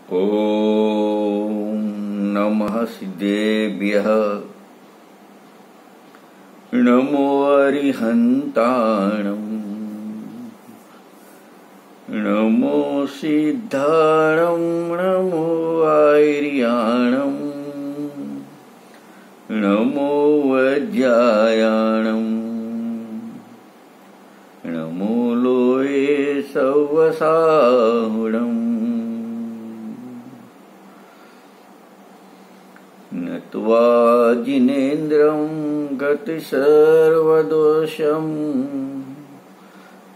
ॐ नमः सिद्धेभ्यः नमो अरिहन्ताणम् नमो सिद्धाणं नमो आर्याणम् नमो वज्रायाणम् नमो लोये सवसाहुणम् नत्वा जिनेन्द्रं गतिसर्वदोषम्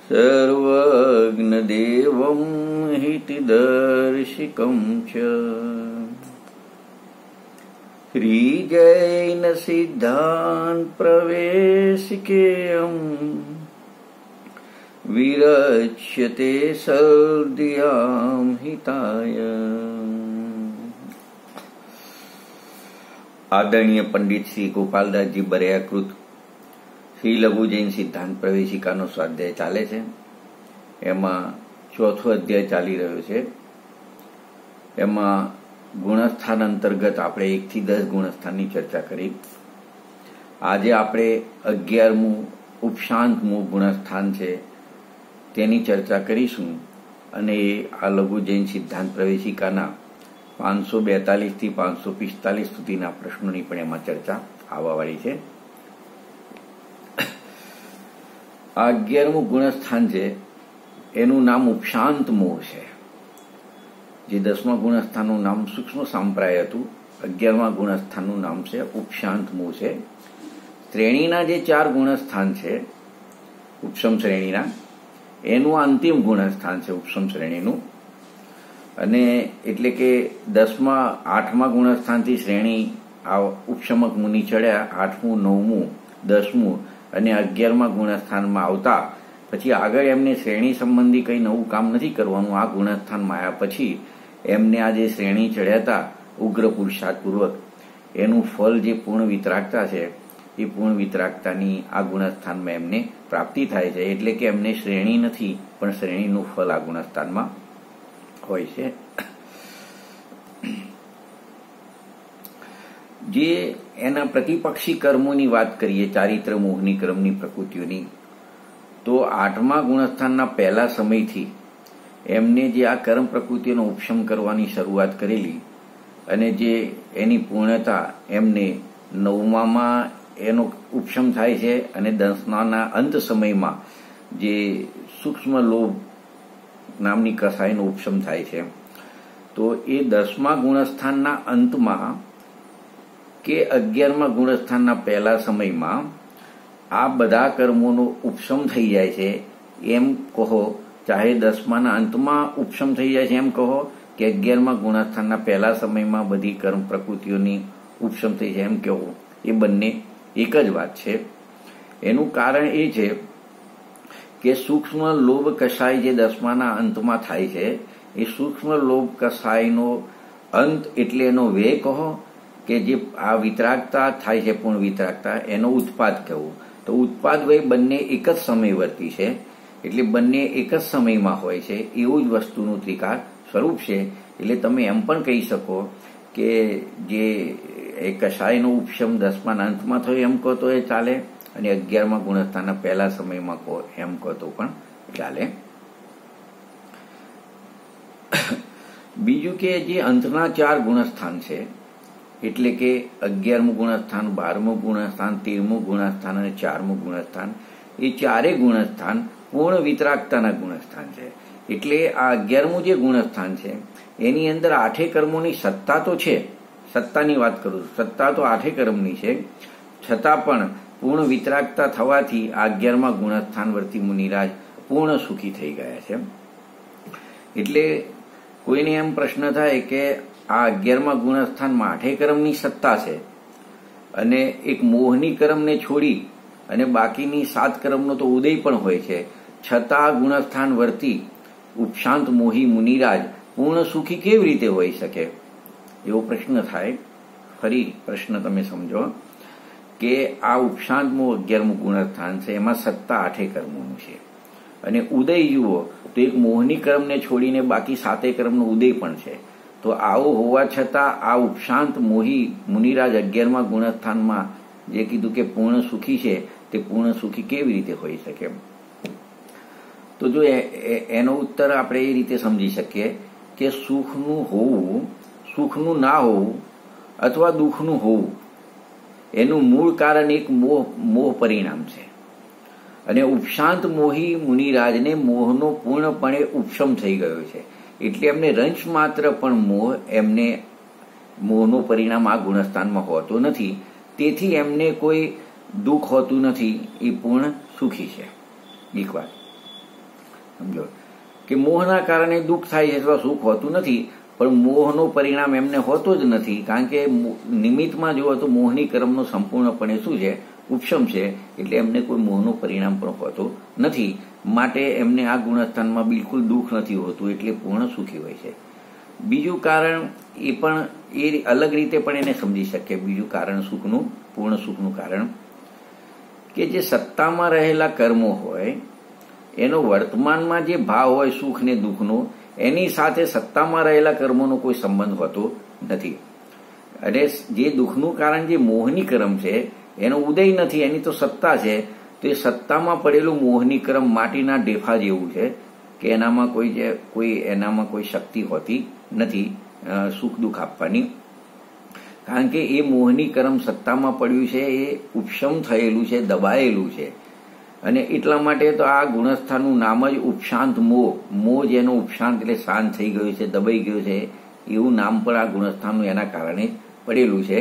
सर्वज्ञदेवं हितदर्शिकं च श्रीजैनसिद्धान्त प्रवेशिकेयम् विरच्यते सर्वदियां हिताय। आदरणीय पंडित श्री गोपालदास जी बरियाकृत श्री लघु जैन सिद्धांत प्रवेशिकाનો સ્વાધ્યાય ચાલે છે। એમાં ચોથો અધ્યાય ચાલી રહ્યો છે। એમાં ગુણસ્થાન અંતર્ગત આપણે 1 થી 10 ગુણસ્થાનની ચર્ચા કરી। આજે આપણે 11મું ઉપશાંતમું ગુણસ્થાન છે તેની ચર્ચા કરીશું અને આ લઘુ જૈન સિદ્ધાંત પ્રવેશિકાના 542 થી 545 સુધીના પ્રશ્નોની પણ એમાં ચર્ચા આવવાવાળી છે। આ 11મું ગુણસ્થાન છે એનું નામ ઉપશાંત મોહ છે। જે 10મા ગુણસ્થાનનું નામ સૂક્ષ્મ સાંપ્રાય હતું, 11મા ગુણસ્થાનનું નામ છે ઉપશાંત મોહ છે। શ્રેણીના જે 4 ગુણસ્થાન છે ઉપશમ શ્રેણીના, એનું અંતિમ ગુણસ્થાન છે ઉપશમ શ્રેણીનું। અને એટલે કે 8મા ગુણસ્થાનથી શ્રેણી ઉપશમક મુનિ ચડ્યા, 8મું 9મું 10મું અને 11મા ગુણસ્થાનમાં આવતા પછી આગળ એમને શ્રેણી સંબંધી કંઈ નવું કામ નથી કરવાનું। આ ગુણસ્થાનમાં આવ્યા પછી એમને આ જે શ્રેણી ચડ્યા હતા ઉગ્ર પુરુષાર્થપૂર્વક, એનું ફળ જે પૂર્ણ વિતરાગતા છે એ પૂર્ણ વિતરાગતાની આ ગુણસ્થાનમાં એમને પ્રાપ્તિ થાય છે। એટલે કે એમને શ્રેણી નથી પણ શ્રેણીનું ફળ આ ગુણસ્થાનમાં હોય છે। જે એના પ્રતિપક્ષી કર્મોની વાત કરીએ, ચારિત્ર મોહની કર્મની પ્રકૃતિઓની, તો 8મા ગુણસ્થાનના પહેલા સમયથી એમને જે આ કર્મ પ્રકૃતિઓનો ઉપશમ કરવાની શરૂઆત કરેલી અને જે એની પૂર્ણતા એમને 9મામાં એનો ઉપશમ થાય છે અને 10માના અંત સમયમાં જે સૂક્ષ્મ લોભ નામની કસાયનો ઉપશમ થાય છે। તો એ 10મા ગુણસ્થાનના અંતમાં કે 11મા ગુણસ્થાનના પહેલા સમયમાં આ બધા કર્મોનો ઉપશમ થઈ જાય છે એમ કહો, ચાહે 10માના અંતમાં ઉપશમ થઈ જાય છે એમ કહો કે 11મા ગુણસ્થાનના પહેલા સમયમાં બધી કર્મ પ્રકૃતિઓની ઉપશમ થઈ જાય એમ કહો, એ બંને એક જ વાત છે। એનું કારણ એ છે કે સૂક્ષ્મ લોભ કષાય જે 10માના અંતમાં થાય છે એ સૂક્ષ્મ લોભ કષાયનો અંત એટલે એનો વ્યય કહો કે જે આ વિતરાગતા થાય છે પૂર્ણ વિતરાગતા, એનો ઉત્પાદ કહેવું। તો ઉત્પાદ વ્યય બંને એક જ સમયવર્તી છે, એટલે બંને એક જ સમયમાં હોય છે એવું જ વસ્તુનું ત્રિકાર સ્વરૂપ છે। એટલે તમે એમ પણ કહી શકો કે જે એ કષાયનો ઉપશમ 10માના અંતમાં થયો એમ કહો તો એ ચાલે, અને 11મા ગુણસ્થાનના પહેલા સમયમાં કહો એમ કહો તો પણ ચાલે। બીજું કે જે અંતના 4 ગુણસ્થાન છે, એટલે કે 11મું ગુણસ્થાન, 12મું ગુણસ્થાન, 13મું ગુણસ્થાન અને 4મું ગુણસ્થાન, એ ચારેય ગુણસ્થાન પૂર્ણ વિતરાગતાના ગુણસ્થાન છે। એટલે આ 11મું જે ગુણસ્થાન છે એની અંદર 8 કર્મોની સત્તા તો છે, સત્તાની વાત કરું, સત્તા તો 8 કર્મની છે, છતાં પણ પૂર્ણ વિતરાગતા થવાથી આ 11મા ગુણસ્થાન વર્તી મુનિરાજ પૂર્ણ સુખી થઈ ગયા છે। એટલે કોઈને એમ પ્રશ્ન થાય કે આ 11મા ગુણસ્થાનમાં 8 કર્મની સત્તા છે અને એક મોહની કર્મને છોડી અને બાકીની 7 કર્મનો તો ઉદય પણ હોય છે, છતાં ગુણસ્થાન વર્તી ઉપશાંત મોહી મુનિરાજ પૂર્ણ સુખી કેવી રીતે હોઈ શકે એવો પ્રશ્ન થાય। ફરી પ્રશ્ન તમે સમજો કે આ ઉપશાંતમું 11મું ગુણસ્થાન છે, એમાં સત્તા 8 કર્મોનું છે અને ઉદય જુઓ તો એક મોહની કર્મને છોડીને બાકી 7 કર્મનો ઉદય પણ છે, તો આવું હોવા છતાં આ ઉપશાંત મોહી મુનિરાજ 11મા ગુણસ્થાનમાં જે કીધું કે પૂર્ણ સુખી છે તે પૂર્ણ સુખી કેવી રીતે હોઈ શકે? તો જો એનો ઉત્તર આપણે એ રીતે સમજી શકીએ કે સુખનું હોવું, સુખનું ના હોવું અથવા દુઃખનું હોવું એનું મૂળ કારણ એક મોહ પરિણામ છે. અને ઉપશાંત મોહી મુનિરાજને મોહનો પૂર્ણપણે ઉપશમ થઈ ગયો છે, એટલે એમને રંશ માત્ર પણ એમને મોહનું પરિણામ આ ગુણસ્થાનમાં હોતું નથી, તેથી એમને કોઈ દુઃખ હોતું નથી, એ પૂર્ણ સુખી છે. એક વાત સમજો કે મોહના કારણે દુઃખ થાય છે અથવા સુખ હોતું નથી, પણ મોહનું પરિણામ એમને હોતું જ નથી, કારણ કે નિમિત્તમાં જુઓ તો મોહની કર્મનો સંપૂર્ણપણે શું છે? ઉપશમ છે, એટલે એમને કોઈ મોહનું પરિણામ પણ હોતું નથી, માટે એમને આ ગુણસ્થાનમાં બિલકુલ દુઃખ નથી હોતું, એટલે પૂર્ણ સુખી હોય છે. બીજું કારણ એ પણ એ અલગ રીતે પણ એને સમજી શકીએ. બીજું કારણ સુખનું, પૂર્ણ સુખનું કારણ કે જે સત્તામાં રહેલા કર્મો હોય એનો વર્તમાનમાં જે ભાવ હોય સુખ ને દુઃખનો, એની સાથે સત્તામાં રહેલા કર્મોનો કોઈ સંબંધ હોતો નથી. અને જે દુઃખનું કારણ જે મોહની કર્મ છે એનો ઉદય નથી, એની તો સત્તા છે, તો એ સત્તામાં પડેલું મોહની કર્મ માટીના ઢેફા જેવું છે કે એનામાં કોઈ શક્તિ હોતી નથી સુખ દુઃખ આપવાની, કારણ કે એ મોહની કર્મ સત્તામાં પડ્યું છે, એ ઉપશમ થયેલું છે, દબાયેલું છે. અને એટલા માટે તો આ ગુણસ્થાનનું નામ જ ઉપશાંત મોહ જેનો ઉપશાંત એટલે શાંત થઈ ગયો છે, દબાઈ ગયો છે, એવું નામ પણ આ ગુણસ્થાનનું એના કારણે પડેલું છે.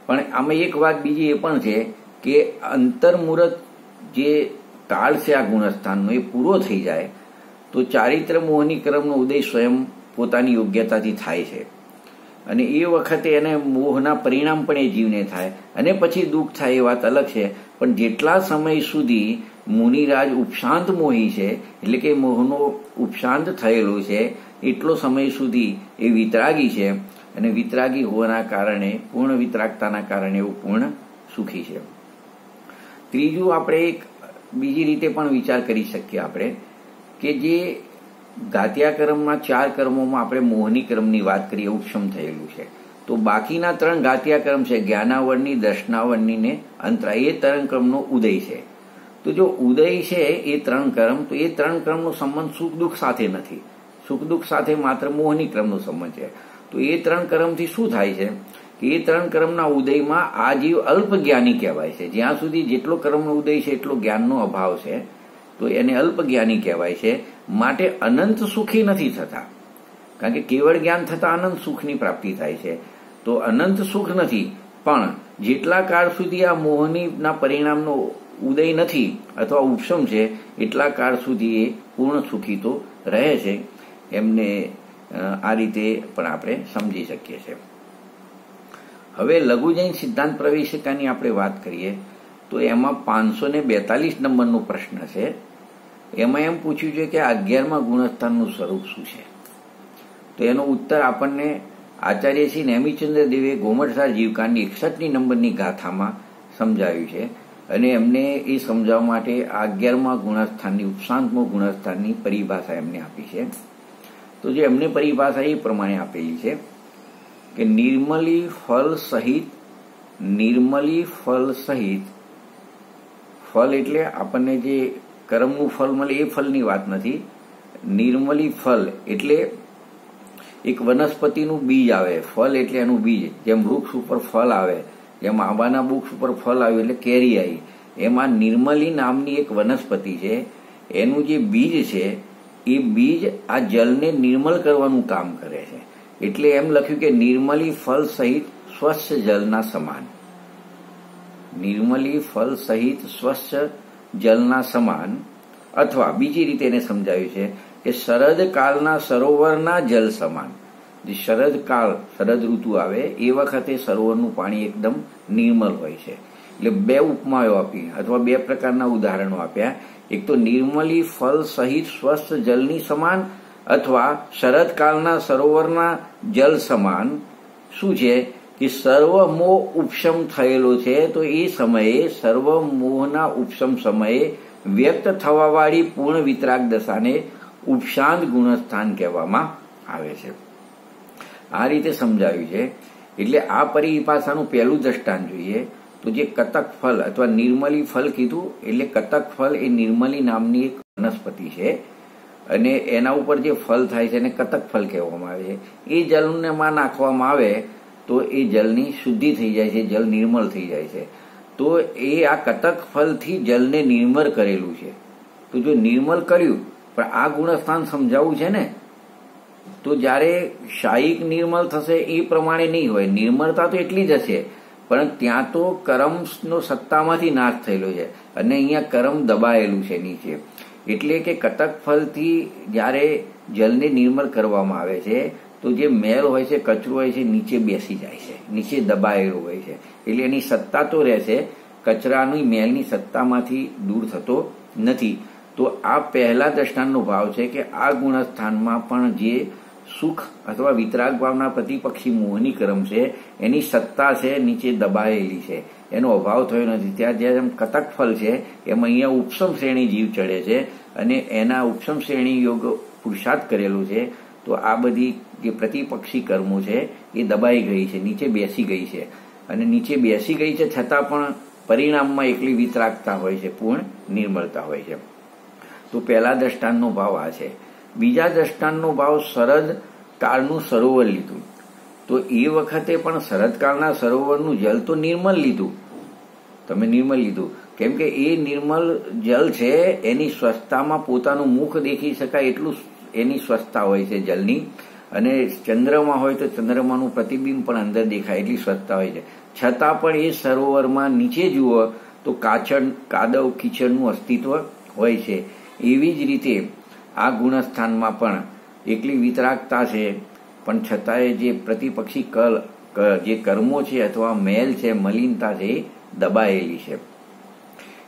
પણ આમાં એક વાત બીજી એ પણ છે કે અંતર્મુહૂર્ત જે કાળ છે આ ગુણસ્થાનનો એ પૂરો થઈ જાય તો ચારિત્ર મોહની કર્મનો ઉદય સ્વયં પોતાની યોગ્યતાથી થાય છે, અને એ વખતે એને મોહના પરિણામ પણ એ જીવને થાય, અને પછી દુઃખ થાય એ વાત અલગ છે. પણ જેટલા સમય સુધી મુનિરાજ ઉપશાંત મોહી છે, એટલે કે મોહનો ઉપશાંત થયેલો છે, એટલો સમય સુધી એ વિતરાગી છે, અને વિતરાગી હોવાના કારણે, પૂર્ણ વિતરાગતાના કારણે એવું પૂર્ણ સુખી છે. ત્રીજું આપણે એક બીજી રીતે પણ વિચાર કરી શકીએ આપણે કે જે ગાત્યા કર્મમાં 4 કર્મોમાં આપણે મોહની કર્મની વાત કરીએ ઉપશમ થયેલું છે, તો બાકીના 3 ગાત્યા કર્મ છે જ્ઞાનાવરની, દર્શનાવરની ને અંતરા, એ 3 કર્મનો ઉદય છે. તો જો ઉદય છે એ 3 કર્મ, તો એ 3 કર્મનો સંબંધ સુખ દુઃખ સાથે નથી, સુખ દુઃખ સાથે માત્ર મોહની ક્રમનો સંબંધ છે. તો એ 3 કર્મથી શું થાય છે કે એ 3 કર્મના ઉદયમાં આ જીવ અલ્પ જ્ઞાની કહેવાય છે. જ્યાં સુધી જેટલો કર્મનો ઉદય છે એટલો જ્ઞાનનો અભાવ છે, તો એને અલ્પ જ્ઞાની કહેવાય છે. માટે અનંત સુખી નથી થતા, કારણ કે કેવળ જ્ઞાન થતા અનંત સુખની પ્રાપ્તિ થાય છે. તો અનંત સુખ નથી, પણ જેટલા કાળ સુધી આ મોહનીના પરિણામનો ઉદય નથી અથવા ઉપશમ છે, એટલા કાળ સુધી એ પૂર્ણ સુખી તો રહે છે. એમને આ રીતે પણ આપણે સમજી શકીએ છીએ. હવે લઘુજૈન સિદ્ધાંત પ્રવેશિકાની આપણે વાત કરીએ તો એમાં 542 નંબરનો પ્રશ્ન છે. એમાં એમ પૂછ્યું છે કે 11મા ગુણસ્થાનનું સ્વરૂપ શું છે? તો એનો ઉત્તર આપણને આચાર્ય શ્રી નેમિચંદ્ર દેવે ગોમઠસાર જીવકાંડની 61 નંબરની ગાથામાં સમજાવ્યું છે, અને એમને એ સમજાવવા માટે 11મા ગુણસ્થાનની, ઉપશાંતમો ગુણસ્થાનની પરિભાષા એમને આપી છે. તો જે એમને પરિભાષા એ પ્રમાણે આપેલી છે કે નિર્મલી ફલ સહિત, ફલ એટલે આપણને જે કર્મનું ફલ મળે એ ફલની વાત નથી. નિર્મલી ફલ એટલે એક વનસ્પતિનું બીજ આવે, ફલ એટલે એનું બીજ. જેમ વૃક્ષ ઉપર ફલ આવે, જેમ આંબાના વૃક્ષ ઉપર ફલ આવ્યું એટલે કેરી આવી, એમાં નિર્મલી નામની એક વનસ્પતિ છે, એનું જે બીજ છે એ બીજ આ જલને નિર્મલ કરવાનું કામ કરે છે. એટલે એમ લખ્યું કે નિર્મલી ફલ સહિત સ્વચ્છ જલના સમાન. નિર્મલી ફલ સહિત સ્વચ્છ જલના સમાન, અથવા બીજી રીતે એને સમજાવ્યું છે કે શરદ કાળના સરોવરના જલ સમાન. જે શરદ કાળ, શરદ ઋતુ આવે એ વખતે સરોવરનું પાણી એકદમ નિર્મલ હોય છે. એટલે 2 ઉપમાઓ આપી અથવા 2 પ્રકારના ઉદાહરણો આપ્યા. એક તો નિર્મલી ફલ સહિત સ્વચ્છ જલની સમાન, અથવા શરદકાળના સરોવરના જલ સમાન. શું છે કે સર્વ મોહ ઉપશમ થયેલો છે, તો એ સમયે સર્વ મોહના ઉપશમ સમયે વ્યક્ત થવાવાળી પૂર્ણ વિતરાગ દશાને ઉપશાંત ગુણસ્થાન કહેવામાં આવે છે. આ રીતે સમજાવ્યું છે. એટલે આ પરિભાષાનું પહેલું દ્રષ્ટાંત જોઈએ તો જે કતક ફલ અથવા નિર્મલી ફલ કીધું, એટલે કતક ફલ એ નિર્મલી નામની એક વનસ્પતિ છે અને એના ઉપર જે ફલ થાય છે એને કતક ફલ કહેવામાં આવે છે. એ જલમાં નાખવામાં આવે તો એ જલની શુદ્ધિ થઈ જાય છે, જલ નિર્મળ થઈ જાય છે. તો એ આ કતક ફલથી જલને નિર્મળ કરેલું છે. તો જો નિર્મળ કર્યું પણ આ ગુણસ્થાન સમજાવવું છે ને, તો જ્યારે શાયિક નિર્મળ થશે એ પ્રમાણે નહીં હોય. નિર્મળતા તો એટલી જ હશે પણ ત્યાં તો કર્મનો સત્તામાંથી નાશ થયેલો છે અને અહીંયા કર્મ દબાયેલું છે નીચે. એટલે કે કતક ફલથી જ્યારે જલને નિર્મળ કરવામાં આવે છે તો જે મેલ હોય છે, કચરો હોય છે, નીચે બેસી જાય છે, નીચે દબાયેલો હોય છે. એટલે એની સત્તા તો રહેશે, કચરાની મેલની સત્તામાંથી દૂર થતો નથી. તો આ પહેલા દ્રષ્ટાંતનો ભાવ છે કે આ ગુણસ્થાનમાં પણ જે સુખ અથવા વિતરાગ ભાવના પ્રતિપક્ષી મોહની કર્મ છે એની સત્તા છે નીચે દબાયેલી છે, એનો અભાવ થયો નથી. ત્યાં જેમ કતક ફલ છે એમ અહીંયા ઉપસમ શ્રેણી જીવ ચડે છે અને એના ઉપસમ શ્રેણી યોગ પુરુષાર્થ કરેલું છે. તો આ બધી જે પ્રતિપક્ષી કર્મો છે એ દબાઈ ગઈ છે, નીચે બેસી ગઈ છે અને નીચે બેસી ગઈ છે છતાં પણ પરિણામમાં એકલી વિતરાગતા હોય છે, પૂર્ણ નિર્મળતા હોય છે. તો પહેલા દ્રષ્ટાંતનો ભાવ આ છે. બીજા દ્રષ્ટાંતનો ભાવ શરદ કાળનું સરોવર લીધું. તો એ વખતે પણ શરદકાળના સરોવરનું જલ તો નિર્મળ લીધું, તમે નિર્મળ લીધું, કેમ કે એ નિર્મળ જલ છે એની સ્વચ્છતામાં પોતાનું મુખ દેખી શકાય એટલું એની સ્વચ્છતા હોય છે જલની. અને ચંદ્રમાં હોય તો ચંદ્રમાનું પ્રતિબિંબ પણ અંદર દેખાય એટલી સ્વચ્છતા હોય છે. છતાં પણ એ સરોવરમાં નીચે જુઓ તો કાદવ કીચડનું અસ્તિત્વ હોય છે. એવી જ રીતે આ ગુણસ્થાનમાં પણ એકલી વિતરાગતા છે પણ છતાંય જે પ્રતિપક્ષી જે કર્મો છે અથવા મેલ છે, મલિનતા છે એ દબાયેલી છે.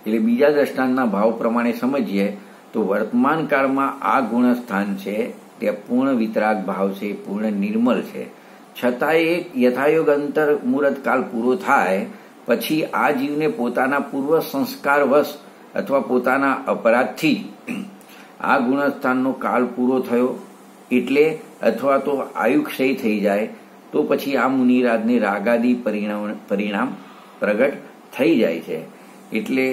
એટલે બીજા દ્રષ્ટાંતના ભાવ પ્રમાણે સમજીએ તો વર્તમાન કાળમાં આ ગુણસ્થાન છે તે પૂર્ણ વિતરાગ ભાવ છે, પૂર્ણ નિર્મળ છે. છતાંય એક યથાયોગ અંતર મુહૂર્ત કાળ પૂરો થાય પછી આ જીવને પોતાના પૂર્વ સંસ્કારવશ અથવા પોતાના અપરાધથી આ ગુણસ્થાનનો કાળ પૂરો થયો એટલે અથવા તો આયુક્ષય થઈ જાય તો પછી આ મુનિરાજને રાગાદી પરિણામ પ્રગટ થઈ જાય છે. એટલે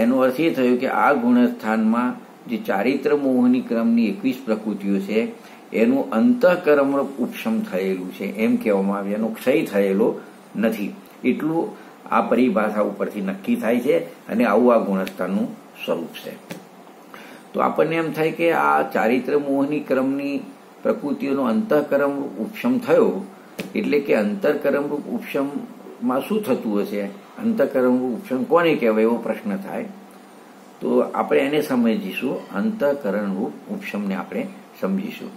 એનો અર્થ એ થયો કે આ ગુણસ્થાનમાં જે ચારિત્ર મોહની ક્રમની 21 પ્રકૃતિઓ છે એનું અંતઃકર્મ ઉપશમ થયેલું છે એમ કહેવામાં આવે, એનો ક્ષય થયેલો નથી. એટલું આ પરિભાષા ઉપરથી નક્કી થાય છે અને આવું આ ગુણસ્થાનનું સ્વરૂપ છે. તો આપણને એમ થાય કે આ ચારિત્ર મોહની ક્રમની પ્રકૃતિઓનો અંતઃકર્મ ઉપશમ થયો એટલે કે અંતરકર્મ રૂપ ઉપશમમાં શું થતું હશે, અંતઃકર્મ રૂપ ઉપશમ કોને કહેવાય એવો પ્રશ્ન થાય. તો આપણે એને સમજીશું, અંતઃકરણ રૂપ ઉપશમને આપણે સમજીશું.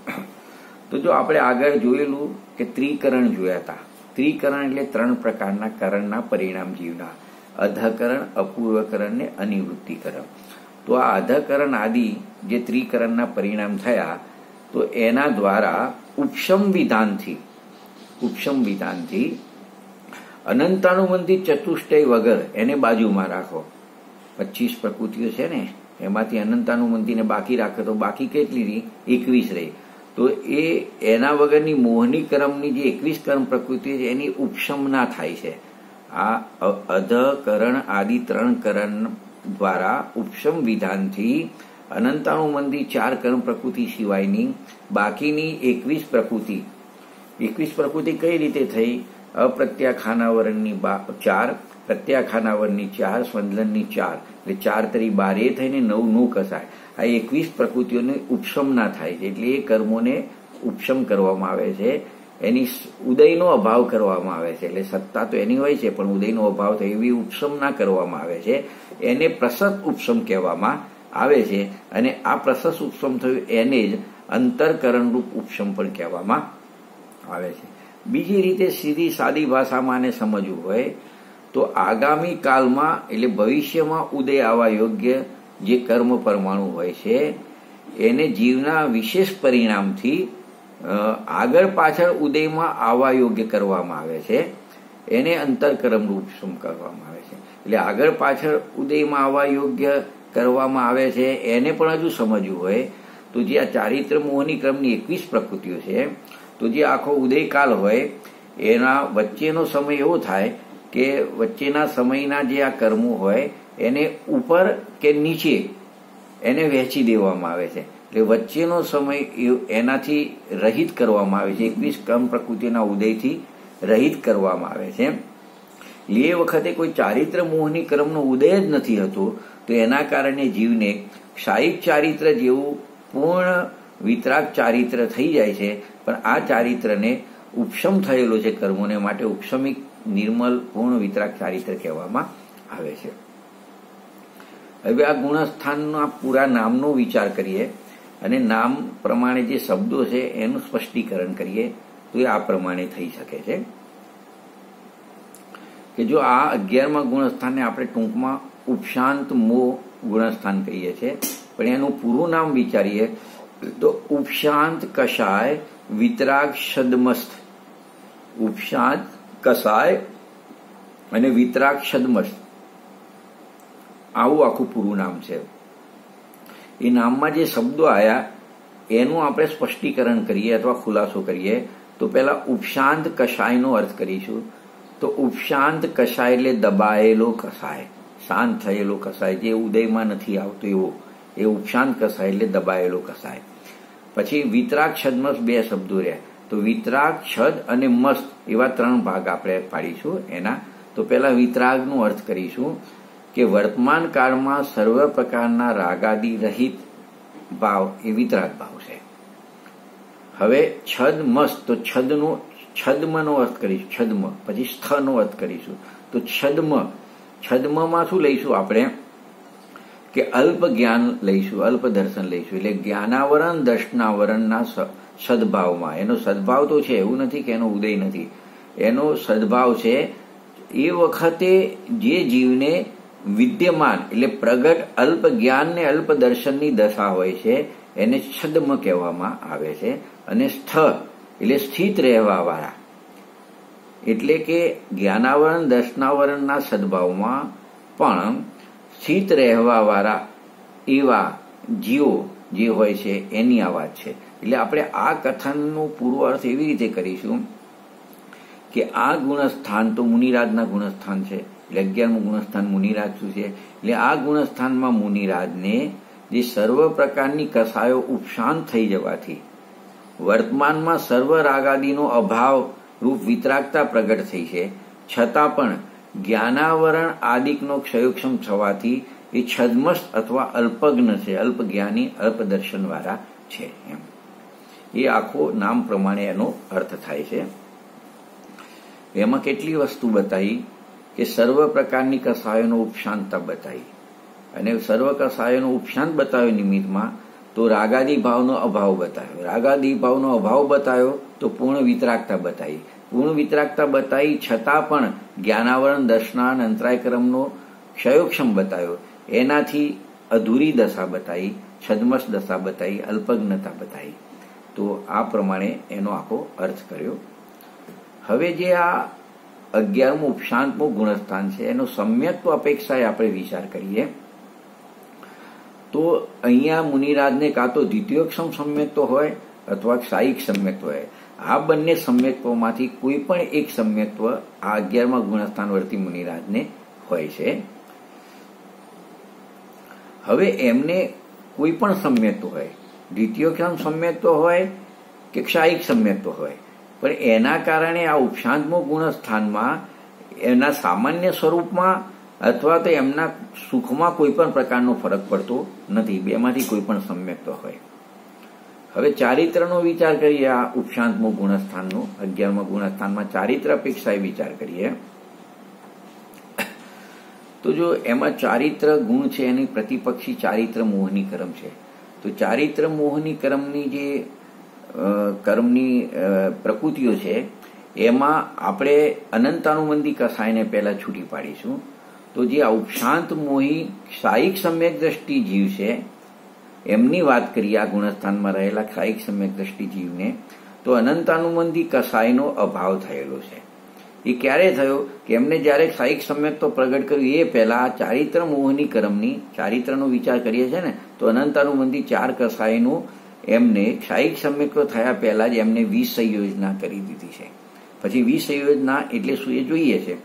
તો જો આપણે આગળ જોયેલું કે ત્રિકરણ જોયા હતા. ત્રિકરણ એટલે 3 પ્રકારના કરણના પરિણામ જીવના: અધઃકરણ, અપૂર્વકરણ ને અનિવૃત્તિકરણ. તો આ અધઃકરણ આદિ જે ત્રિકરણના પરિણામ થયા તો એના દ્વારા ઉપશમ વિધાનથી અનંતાનુબંધિત ચતુષ્ટય વગર એને બાજુમાં રાખો. 25 પ્રકૃતિઓ છે ને એમાંથી અનંતાનુબંધીને બાકી રાખો તો બાકી કેટલી રહી? 21 રહી. તો એના વગરની મોહની કર્મની જે 21 કર્મ પ્રકૃતિ છે એની ઉપશમ ના થાય છે. આ અધઃકરણ આદિ 3 કરણ દ્વારા ઉપશમ વિધાનથી અનંતાનુબંધી 4 કર્મ પ્રકૃતિ સિવાયની બાકીની 21 પ્રકૃતિ કઈ રીતે થઈ? અપ્રત્યાખાનાવરણની 4, પ્રત્યાખાનાવરની 4, સ્વંદલનની 4, એટલે 4 તરી 12 એ થઈને 9 નું કસાય. આ 21 પ્રકૃતિઓને ઉપશમ ના થાય છે એટલે એ કર્મોને ઉપશમ કરવામાં આવે છે. એની ઉદયનો અભાવ કરવામાં આવે છે. એટલે સત્તા તો એની હોય છે પણ ઉદયનો અભાવ થાય એવી ઉપશમ ના કરવામાં આવે છે. એને પ્રસત ઉપશમ કહેવામાં આવે છે અને આ પ્રસત ઉપશમ થયું એને જ અંતરકરણ રૂપ ઉપશમ પણ કહેવામાં આવે છે. બીજી રીતે સીધી સાદી ભાષામાં આને સમજવું હોય તો આગામી કાળમાં એટલે ભવિષ્યમાં ઉદય આવવા યોગ્ય જે કર્મ પરમાણુ હોય છે એને જીવના વિશેષ પરિણામથી આગળ પાછળ ઉદયમાં આવવા યોગ્ય કરવામાં આવે છે. એને અંતરકર્મ ઉપશમ કરવામાં આવે છે. એટલે આગળ પાછળ ઉદયમાં આવવા યોગ્ય કરવામાં આવે છે. એને પણ હજુ સમજવું હોય તો જે આ ચારિત્ર મોહની ક્રમની 21 પ્રકૃતિઓ છે તો જે આખો ઉદયકાલ હોય એના વચ્ચેનો સમય એવો થાય કે વચ્ચેના સમયના જે આ કર્મો હોય એને ઉપર કે નીચે એને વહેંચી દેવામાં આવે છે. એટલે વચ્ચેનો સમય એનાથી રહિત કરવામાં આવે છે, 21 કર્મ પ્રકૃતિના ઉદયથી રહિત કરવામાં આવે છે. એ વખતે કોઈ ચારિત્ર મોહની કર્મનો ઉદય જ નથી થતો, તો એના કારણે જીવને ક્ષાયિક ચારિત્ર જેવું પૂર્ણ વિતરાગ ચારિત્ર થઈ જાય છે. પણ આ ચારિત્રને ઉપશમ થયેલો છે કર્મોને માટે ઉપશમિક નિર્મલ પૂર્ણ વિતરાગ ચારિત્ર કહેવામાં આવે છે. હવે આ ગુણસ્થાનના પૂરા નામનો વિચાર કરીએ અને નામ પ્રમાણે જે શબ્દો છે એનું સ્પષ્ટીકરણ કરીએ તો એ આ પ્રમાણે થઈ શકે છે કે જો આ 11મા ગુણસ્થાનને આપણે ટૂંકમાં ઉપશાંત મોહ ગુણસ્થાન કહીએ છીએ, પણ એનું પૂરું નામ વિચારીએ તો ઉપશાંત કષાય વિતરાગ છદ્મસ્થ. ઉપશાંત કષાય અને વિતરાગ છદ્મસ્થ આવું આખું પૂરું નામ છે. એ નામમાં જે શબ્દો આવ્યા એનું આપણે સ્પષ્ટીકરણ કરીએ અથવા ખુલાસો કરીએ તો પહેલા ઉપશાંત કષાયનો અર્થ કરીશું. તો ઉપશાંત કષાય એટલે દબાયેલો કષાય, શાંત થયેલો કષાય, જે ઉદયમાં નથી આવતો એવો, એ ઉપશાંત કષાય એટલે દબાયેલો કષાય. પછી વિતરાગ છદ્મસ્થ 2 શબ્દો રહ્યા. તો વિતરાગ, છદ અને મસ્ત એવા 3 ભાગ આપણે પાડીશું એના. તો પહેલા વિતરાગનો અર્થ કરીશું કે વર્તમાન કાળમાં સર્વ પ્રકારના રાગાદી રહિત ભાવ એ વિતરાગ ભાવ છે. હવે છદ મસ્ત, તો છદ્મનો અર્થ કરીશું, છદ્મ. પછી સ્થનો અર્થ કરીશું. તો છદ્મમાં શું લઈશું આપણે કે અલ્પ જ્ઞાન લઈશું, અલ્પ દર્શન લઈશું. એટલે જ્ઞાનાવરણ દર્શનાવરણના સદભાવમાં, એનો સદભાવ તો છે, એવું નથી કે એનો ઉદય નથી, એનો સદભાવ છે. એ વખતે જે જીવને વિદ્યમાન એટલે પ્રગટ અલ્પ જ્ઞાન ને અલ્પ દર્શનની દશા હોય છે એને છદ્મ કહેવામાં આવે છે. અને સ્થ એટલે સ્થિત રહેવા વાળા, એટલે કે જ્ઞાનાવરણ દર્શનાવરણના સદભાવમાં પણ સ્થિત રહેવા વાળા એવા જીવો જે હોય છે એની આ વાત છે. એટલે આપણે આ કથનનો પૂરો અર્થ એવી રીતે કરીશું કે આ ગુણસ્થાન તો મુનિરાજના ગુણસ્થાન છે. એટલે 11મું ગુણસ્થાન મુનિરાજ શું છે? એટલે આ ગુણસ્થાનમાં મુનિરાજને જે સર્વ પ્રકારની કસાયો ઉપશાંત થઈ જવાથી વર્તમાનમાં સર્વ રાગાદીનો અભાવ રૂપ વિતરાગતા પ્રગટ થઈ છે, છતાં પણ જ્ઞાનાવરણ આદિકનો ક્ષયોક્ષમ થવાથી એ છદ્મસ્થ અથવા અલ્પજ્ઞ છે, અલ્પ જ્ઞાની અલ્પ દર્શન વાળા છે. એમ એ આખો નામ પ્રમાણે એનો અર્થ થાય છે. એમાં કેટલી વસ્તુ બતાવી કે સર્વ પ્રકારની કસાયોનો ઉપશાંતતા બતાવી, અને સર્વ કસાયોનો ઉપશાંત બતાવ્યો નિમિત્તમાં તો રાગાદી ભાવનો અભાવ બતાવ્યો, રાગાદી ભાવનો અભાવ બતાવ્યો તો પૂર્ણ વિતરાગતા બતાવી, પૂર્ણ વિતરાગતા બતાવી છતાં પણ જ્ઞાનાવરણ દર્શનાન અંતરાય ક્રમનો ક્ષયોક્ષમ બતાવ્યો, એનાથી અધૂરી દશા બતાવી, છદ્મસ દશા બતાવી, અલ્પજ્ઞતા બતાવી. તો આ પ્રમાણે એનો આખો અર્થ કર્યો. હવે જે આ 11મું ઉપશાંતમું ગુણસ્થાન છે એનો સમ્યક્ત્વ અપેક્ષાએ આપણે વિચાર કરીએ તો અહીંયા મુનિરાજને કાં તો દ્વિતીયોક્ષમ સમ્યક્ત્વ હોય અથવા ક્ષાયિક સમ્યક્ત્વ હોય. આ બંને સમ્યક્ત્વમાંથી કોઈ પણ એક સમ્યક્ત્વ આ 11મા ગુણસ્થાન વર્તી મુનિરાજને હોય છે. હવે એમને કોઈ પણ સમ્યક્ત્વ હોય, દ્વિતીયોક્ષમ સમ્યક્ત્વ હોય કે ક્ષાયિક સમ્યક્ત્વ હોય, પણ એના કારણે આ ઉપશાંતમું ગુણસ્થાનમાં એના સામાન્ય સ્વરૂપમાં અથવા તો એમના સુખમાં કોઈ પણ પ્રકારનો ફરક પડતો નથી, બેમાંથી કોઈ પણ સમ્યક્ત્વ હોય. હવે ચારિત્રનો વિચાર કરીએ. આ ઉપશાંતમું ગુણસ્થાનનો 11મા ગુણસ્થાનમાં ચારિત્ર અપેક્ષાએ વિચાર કરીએ તો જો એમાં ચારિત્ર ગુણ છે એની પ્રતિપક્ષી ચારિત્ર મોહની કર્મ છે. તો ચારિત્ર મોહની કર્મની જે કર્મની પ્રકૃતિઓ છે એમાં આપણે અનંતાનુબંધી કસાયને પહેલા છૂટી પાડીશું. તો જે આ ઉપશાંત મોહી ક્ષાયિક સમ્યક દ્રષ્ટિ જીવ છે એમની વાત કરીએ, આ ગુણસ્થાનમાં રહેલા ક્ષાયિક સમ્યક દ્રષ્ટિ જીવને તો અનંતાનુબંધી કસાયનો અભાવ થયેલો છે. એ ક્યારે થયો કે એમને જયારે ક્ષાયિક સમ્યક્ત્વ પ્રગટ કર્યું એ પહેલા ચારિત્ર મોહની કર્મની, ચારિત્રનો વિચાર કરીએ છીએ ને તો અનંતાનુબંધી 4 કસાયનું એમને ક્ષાયિક સમ્યક્ત્વ થયા પહેલા જ એમને વિસંયોજના કરી દીધી છે. પછી વિસંયોજના એટલે શું એ જોઈએ છે,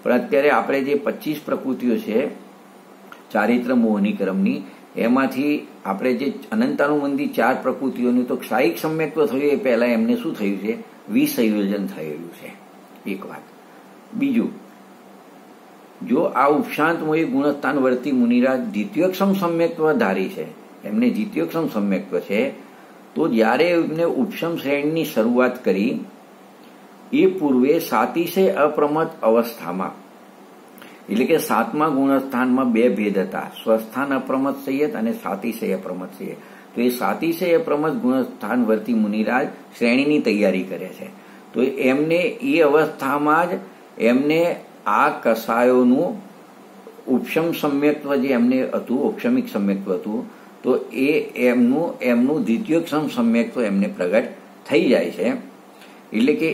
પણ અત્યારે આપણે જે 25 પ્રકૃતિઓ છે ચારિત્ર મોહની ક્રમની, એમાંથી આપણે જે અનંતાનુબંધી 4 પ્રકૃતિઓની તો ક્ષાયિક સમ્યક્ત્વ થયું એ પહેલા એમને શું થયું છે, વિસંયોજન થયેલું છે. એક વાત. બીજું, જો આ ઉપશાંતમોહી ગુણસ્થાનવર્તી મુનિરાજ દ્વિતીયોક્ષમ સમ્યક્ત્વ ધારી છે, એમને દ્વિતીયોક્ષમ સમ્યક્ત્વ છે, તો જ્યારે એમને ઉપશમ શ્રેણીની શરૂઆત કરી એ પૂર્વે સાતિશય અપ્રમત અવસ્થામાં, એટલે કે 7મા ગુણસ્થાનમાં 2 ભેદ હતા, સ્વસ્થાન અપ્રમત સંયત અને સાતિશય અપ્રમત સંયત. તો એ સાતિશય અપ્રમત ગુણસ્થાનવર્તી મુનિરાજ શ્રેણીની તૈયારી કરે છે. તો એમને એ અવસ્થામાં જ એમને આ કસાયોનું ઉપશમ સમ્યક્ત્વ જે એમને હતું, ઔક્ષમિક સમ્યક્ત્વ હતું, તો એ એમનું દ્વિતીયોક્ષમ સમ્યક્ત્વ એમને પ્રગટ થઈ જાય છે. એટલે કે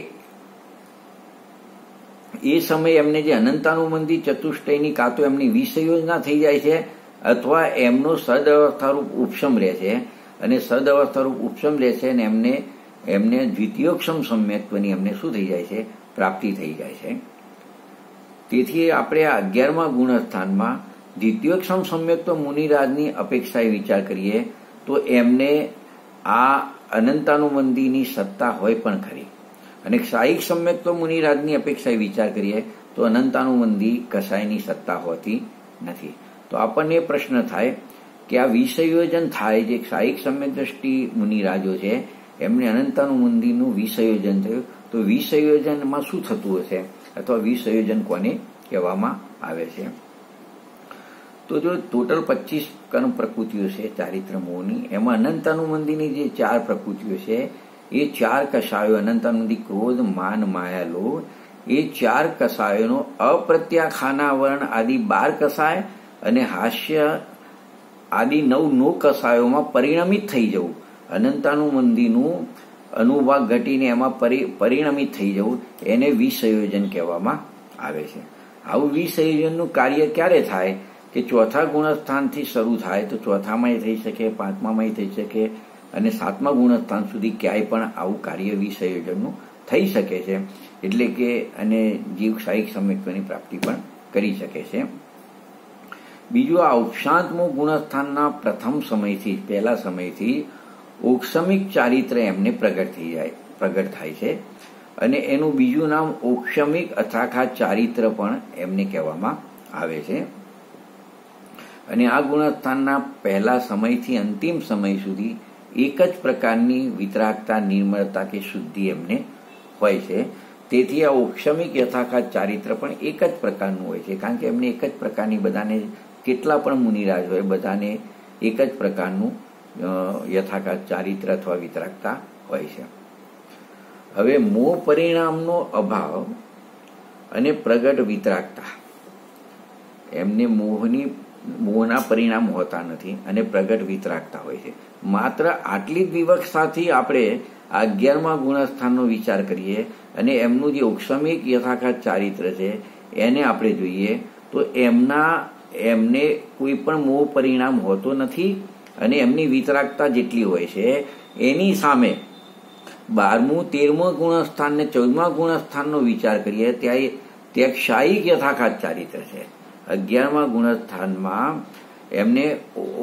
એ સમયે એમને જે અનંતાનુબંધી ચતુષ્ટયની કાં તો એમની વિસંયોજના થઈ જાય છે અથવા એમનો સદઅવસ્થારૂપ ઉપશમ રહે છે, અને સદઅવસ્થારૂપ ઉપશમ રહે છે અને એમને દ્વિતીયોક્ષમ સમ્યક્ત્વની એમને શું થઈ જાય છે, પ્રાપ્તિ થઈ જાય છે. તેથી આપણે આ 11મા ગુણસ્થાનમાં દ્વિતીયોક્ષમ સમ્યક્ત્વ મુનિરાજની અપેક્ષાએ વિચાર કરીએ તો એમને આ અનંતાનુબંધીની સત્તા હોય પણ ખરી, અને ક્ષાયિક સમ્યક્ત્વ મુનિરાજની અપેક્ષાએ વિચાર કરીએ તો અનંતાનુબંધી કસાયની સત્તા હોતી નથી. તો આપણને પ્રશ્ન થાય કે આ વિસંયોજન થાય, જે ક્ષાયિક સમ્યક દ્રષ્ટિ મુનિરાજો છે એમને અનંતાનુબંધીનું વિસંયોજન થયું, તો વિસંયોજનમાં શું થતું હશે, અથવા વિસંયોજન કોને કહેવામાં આવે છે. તો જો ટોટલ 25 કર્મ પ્રકૃતિઓ છે ચારિત્ર મોહની, એમાં અનંતાનુબંધીની જે 4 પ્રકૃતિઓ છે એ 4 કષાયો, અનંતાનુબંધી ક્રોધ, માન, માયા, લોભ, એ 4 કષાયોનો અપ્રત્યાખાનાવરણ આદિ 12 કષાય અને હાસ્ય આદિ 9 કષાયોમાં પરિણમિત થઈ જવું, અનંતાનુબંધીનું અનુભાગ ઘટીને એમાં પરિણમિત થઈ જવું, એને વિસંયોજન કહેવામાં આવે છે. આવું વિસંયોજનનું કાર્ય ક્યારે થાય કે ચોથા ગુણસ્થાનથી શરૂ થાય, તો ચોથામાંય થઈ શકે, 5મામાંય થઈ શકે, અને 7મા ગુણસ્થાન સુધી ક્યાંય પણ આવું કાર્ય વિસંયોજનનું થઈ શકે છે. એટલે કે અને જીવ ક્ષાયિક સમ્યક્ત્વની પ્રાપ્તિ પણ કરી શકે છે. બીજું, આ ઉપશાંતમુખ ગુણસ્થાનના પ્રથમ સમયથી, પહેલા સમયથી ઔક્ષમિક ચારિત્ર એમને પ્રગટ થાય છે, અને એનું બીજું નામ ઔક્ષમિક અથાખા ચારિત્ર પણ એમને કહેવામાં આવે છે. અને આ ગુણસ્થાનના પહેલા સમયથી અંતિમ સમય સુધી એક જ પ્રકારની વિતરાગતા, નિર્મળતા કે શુદ્ધિ એમને હોય છે. તેથી આ ઔક્ષમિક યથાખાત ચારિત્ર પણ એક જ પ્રકારનું હોય છે, કારણ કે એમને એક જ પ્રકારની, બધાને કેટલા પણ મુનિરાજ હોય બધાને એક જ પ્રકારનું યથાખાત ચારિત્ર અથવા વિતરાગતા હોય છે. હવે મોહ પરિણામનો અભાવ અને પ્રગટ વિતરાગતા, એમને મોહના પરિણામ હોતા નથી અને પ્રગટ વિતરાગતા હોય છે. માત્ર આટલી જ વિવક્ષાથી આપણે 11મા ગુણસ્થાનનો વિચાર કરીએ અને એમનું જે ઔક્ષમિક યથાખાત ચારિત્ર છે એને આપણે જોઈએ તો એમને કોઈ પણ મોહ પરિણામ હોતો નથી, અને એમની વિતરાગતા જેટલી હોય છે એની સામે 12મું, 13મું ગુણસ્થાન ને 14મા ગુણસ્થાનનો વિચાર કરીએ ત્યાં ક્ષાયિક યથાખાત ચારિત્ર છે. 11મા ગુણસ્થાનમાં એમને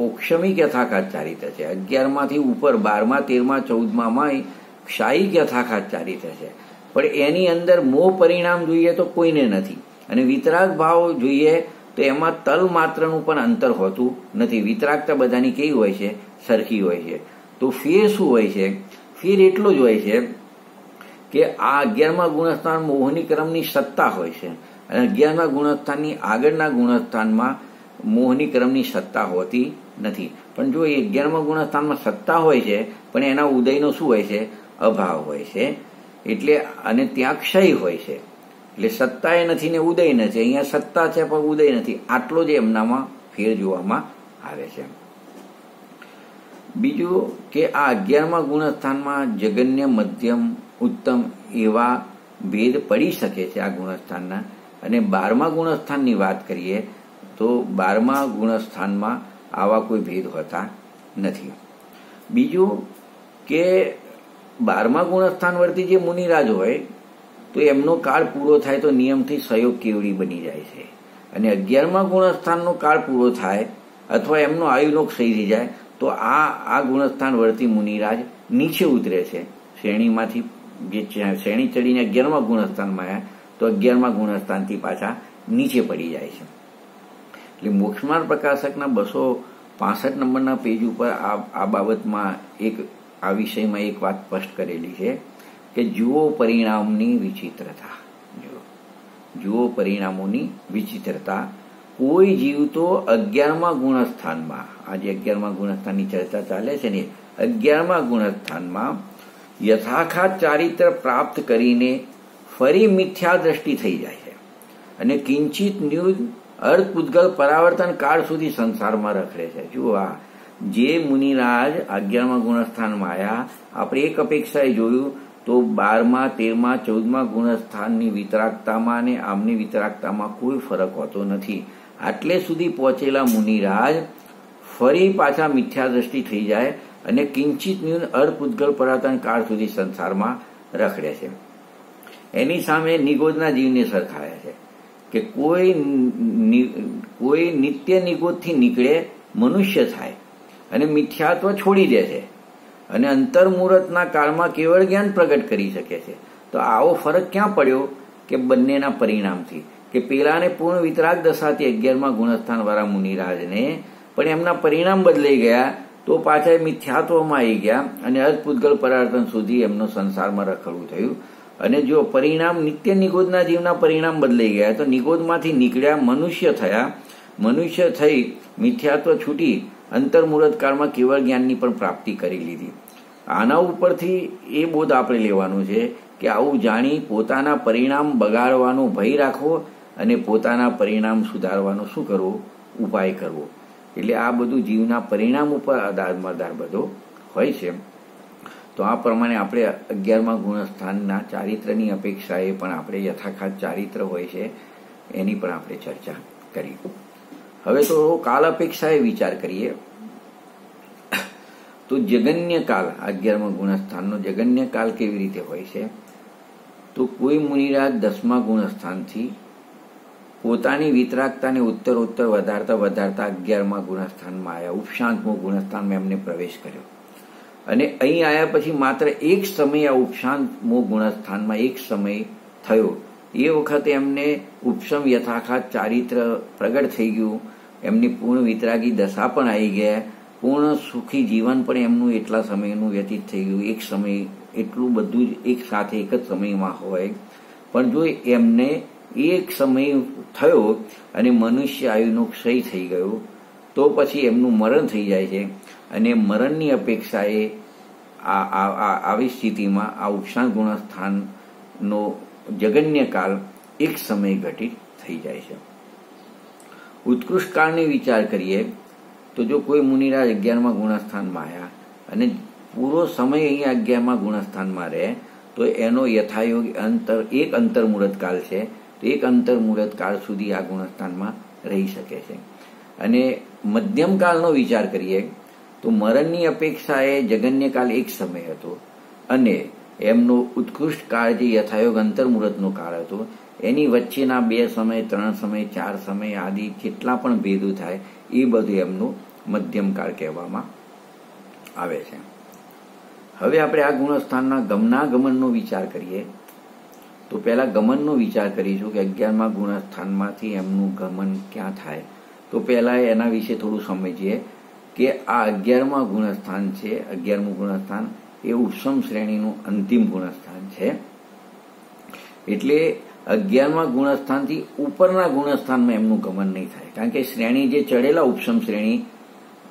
ઔક્ષમિક યથાખાત ચારિત્ર છે, 11માંથી ઉપર 12મા, 13મા, 14માં ક્ષાયિક યથાખાત ચારિત્ર છે, પણ એની અંદર મોહ પરિણામ જોઈએ તો કોઈને નથી, અને વિતરાગ ભાવ જોઈએ તો એમાં તલ માત્રનું પણ અંતર હોતું નથી. વિતરાગતા બધાની કેવી હોય છે, સરખી હોય છે. તો ફેર શું હોય છે, ફેર એટલો જ હોય છે કે આ 11મા ગુણસ્થાન મોહની ક્રમની સત્તા હોય છે, અને 11મા ગુણસ્થાનની આગળના ગુણસ્થાનમાં મોહની ક્રમની સત્તા હોતી નથી. પણ જો એ 11મા ગુણસ્થાનમાં સત્તા હોય છે પણ એના ઉદયનો શું હોય છે, અભાવ હોય છે. એટલે અને ત્યાં ક્ષય હોય છે, એટલે સત્તા એ નથી ને ઉદય નથી. અહીંયા સત્તા છે પણ ઉદય નથી. આટલો જ એમનામાં ફેર જોવામાં આવે છે. બીજું કે આ 11મા ગુણસ્થાનમાં જગન્ય, મધ્યમ, ઉત્તમ એવા ભેદ પડી શકે છે આ ગુણસ્થાનના. અને 12મા ગુણસ્થાનની વાત કરીએ તો 12મા ગુણસ્થાનમાં આવા કોઈ ભેદ હોતા નથી. બીજું કે 12મા ગુણસ્થાનવર્તી જે મુનિરાજ હોય તો એમનો કાળ પૂરો થાય તો નિયમથી સહયોગ કેવડી બની જાય છે, અને 11મા ગુણસ્થાનનો કાળ પૂરો થાય અથવા એમનો આયુનો ક્ષય થઈ જાય તો આ ગુણસ્થાનવર્તી મુનિરાજ નીચે ઉતરે છે શ્રેણીમાંથી. જે શ્રેણી ચડીને 11મા ગુણસ્થાનમાં આવ્યા તો 11મા ગુણસ્થાનથી પાછા નીચે પડી જાય છે. એટલે મોક્ષમાર્ગ પ્રકાશકના 265 નંબરના પેજ ઉપર આ બાબતમાં આ વિષયમાં એક વાત સ્પષ્ટ કરેલી છે કે જુઓ પરિણામની વિચિત્રતા. જુઓ પરિણામોની વિચિત્રતા. કોઈ જીવ તો 11મા ગુણસ્થાનમાં, આજે 11મા ગુણસ્થાનની ચર્ચા ચાલે છે ને, 11મા ગુણસ્થાનમાં યથાખાત ચારિત્ર પ્રાપ્ત કરીને ફરી મિથ્યા દ્રષ્ટિ થઈ જાય છે અને કિંચિત ન્યૂઝ અર્ધ પૂતગલ પરાવર્તન કાળ સુધી સંસારમાં રખડે છે. જુઓ, આ જે મુનિરાજ 11મા ગુણસ્થાનમાં આવ્યા, આપણે એક અપેક્ષાએ જોયું તો 12મા, 13મા, 14મા ગુણસ્થાનની વિતરાગતામાં અને આમની વિતરાગતામાં કોઈ ફરક હોતો નથી. આટલે સુધી પહોંચેલા મુનિરાજ ફરી પાછા મિથ્યા દ્રષ્ટિ થઈ જાય અને કિંચિત ન્યૂન અર્ધ પૂતગલ પરાવર્તન કાળ સુધી સંસારમાં રખડે છે. એની સામે નિગોદના જીવને સરખાયા છે કે કોઈ નિત્ય નિગોદથી નીકળે મનુષ્ય થાય અને મિથ્યાત્વ છોડી દે છે અને અંતર્મુહૂર્તના કાળમાં કેવળ જ્ઞાન પ્રગટ કરી શકે છે. તો આવો ફરક ક્યાં પડ્યો કે બંનેના પરિણામથી, કે પેલાને પૂર્ણ વિતરાગ દશાથી 11મા ગુણસ્થાનવાળા મુનિરાજને પણ એમના પરિણામ બદલાઈ ગયા તો પાછા મિથ્યાત્વમાં આવી ગયા અને અર્ધપૂતગલ પરાવર્તન સુધી એમનો સંસારમાં રખડવું થયું. અને જો પરિણામ નિત્ય નિગોદના જીવના પરિણામ બદલાઈ ગયા તો નિગોદમાંથી નીકળ્યા મનુષ્ય થયા, મનુષ્ય થઈ મિથ્યાત્વ છૂટી અંતર્મુહૂર્ત કાળમાં કેવળ જ્ઞાનની પણ પ્રાપ્તિ કરી લીધી. આના ઉપરથી એ બોધ આપણે લેવાનું છે કે આવું જાણી પોતાના પરિણામ બગાડવાનો ભય રાખવો અને પોતાના પરિણામ સુધારવાનો શું કરવો, ઉપાય કરવો. એટલે આ બધું જીવના પરિણામ ઉપર આધાર બધો હોય છે. તો આ પ્રમાણે આપણે 11મા ગુણસ્થાનના ચારિત્રની અપેક્ષાએ પણ આપણે યથાખાત ચારિત્ર હોય છે એની પણ આપણે ચર્ચા કરી. હવે તો કાલ અપેક્ષાએ વિચાર કરીએ તો જગન્ય કાળ, 11મા ગુણસ્થાનનો જગન્ય કાળ કેવી રીતે હોય છે. તો કોઈ મુનિરાજ 10મા ગુણસ્થાનથી પોતાની વિતરાગતાને ઉત્તરોત્તર વધારતા 11મા ગુણસ્થાનમાં આવ્યા, ઉપશાંતમો ગુણસ્થાનમાં એમને પ્રવેશ કર્યો અને અહીં આવ્યા પછી માત્ર એક સમય આ ઉપશાંતમો ગુણસ્થાનમાં એક સમય થયો. એ વખતે એમને ઉપશમ યથાખાત ચારિત્ર પ્રગટ થઈ ગયું, એમની પૂર્ણ વિતરાગી દશા પણ આવી ગયા, પૂર્ણ સુખી જીવન પણ એમનું એટલા સમયનું વ્યતીત થઈ ગયું. એક સમય એટલું બધું જ એક સાથે એક જ સમયમાં હોય. પણ જો એમને એક સમય થયો અને મનુષ્ય આયુનો ક્ષય થઈ ગયો તો પછી એમનું મરણ થઈ જાય છે અને મરણની અપેક્ષાએ આવી સ્થિતિમાં આ ઉપશાંત ગુણસ્થાનનો જગન્ય કાળ એક સમય ઘટિત થઈ જાય છે. ઉત્કૃષ્ટ કાળની વિચાર કરીએ તો જો કોઈ મુનિરાજ 11મા ગુણસ્થાનમાં આવ્યા અને પૂરો સમય અહીંયા 11મા ગુણસ્થાનમાં રહે તો એનો યથાયોગ એક અંતર્મુહૂર્ત કાળ છે. તો એક અંતર્મુહૂર્ત કાળ સુધી આ ગુણસ્થાનમાં રહી શકે છે. અને મધ્યમ કાળનો વિચાર કરીએ તો મરણની અપેક્ષાએ જગન્યકાળ એક સમય હતો અને એમનો ઉત્કૃષ્ટ કાળ જે યથાયોગ અંતર્મુહૂર્તનો કાળ હતો એની વચ્ચેના 2 સમય, 3 સમય, 4 સમય આદિ જેટલા પણ ભેદો થાય એ બધું એમનું મધ્યમ કાળ કહેવામાં આવે છે. હવે આપણે આ ગુણસ્થાનના ગમનાગમનનો વિચાર કરીએ તો પહેલા ગમનનો વિચાર કરીશું કે 11મા ગુણસ્થાનમાંથી એમનું ગમન ક્યાં થાય. તો પહેલા એના વિશે થોડું સમજીએ કે આ 11મા ગુણસ્થાન છે. 11મું ગુણસ્થાન એ ઉપસમ શ્રેણીનું અંતિમ ગુણસ્થાન છે. એટલે 11મા ગુણસ્થાનથી ઉપરના ગુણસ્થાનમાં એમનું ગમન નહીં થાય, કારણ કે શ્રેણી જે ચડેલા ઉપસમ શ્રેણી